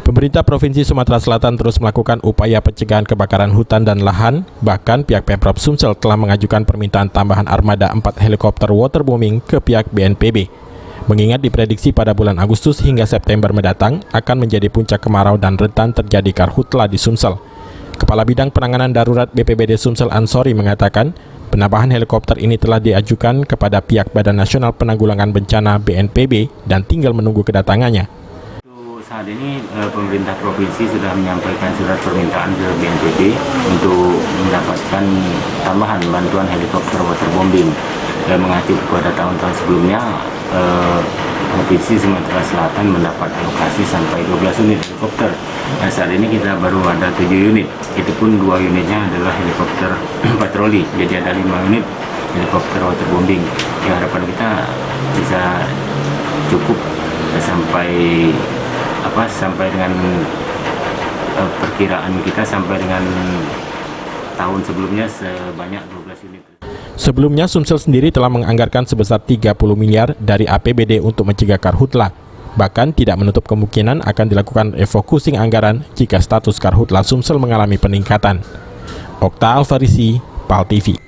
Pemerintah Provinsi Sumatera Selatan terus melakukan upaya pencegahan kebakaran hutan dan lahan. Bahkan pihak Pemprov Sumsel telah mengajukan permintaan tambahan armada 4 helikopter waterbombing ke pihak BNPB. Mengingat diprediksi pada bulan Agustus hingga September mendatang akan menjadi puncak kemarau dan rentan terjadi karhutla di Sumsel. Kepala Bidang Penanganan Darurat BPBD Sumsel Ansori mengatakan, penambahan helikopter ini telah diajukan kepada pihak Badan Nasional Penanggulangan Bencana BNPB dan tinggal menunggu kedatangannya. Saat ini pemerintah provinsi sudah menyampaikan surat permintaan ke BNPB untuk mendapatkan tambahan bantuan helikopter waterbombing. Mengacu pada tahun-tahun sebelumnya, Provinsi Sumatera Selatan mendapat alokasi sampai 12 unit helikopter. Nah, saat ini kita baru ada 7 unit, itu pun 2 unitnya adalah helikopter patroli, jadi ada 5 unit helikopter waterbombing. Harapan kita bisa cukup sampai dengan perkiraan kita sampai dengan tahun sebelumnya sebanyak 12 unit. Sebelumnya Sumsel sendiri telah menganggarkan sebesar 30 miliar dari APBD untuk mencegah karhutla. Bahkan tidak menutup kemungkinan akan dilakukan refocusing anggaran jika status karhutla Sumsel mengalami peningkatan. Okta Alfarisi, PAL TV.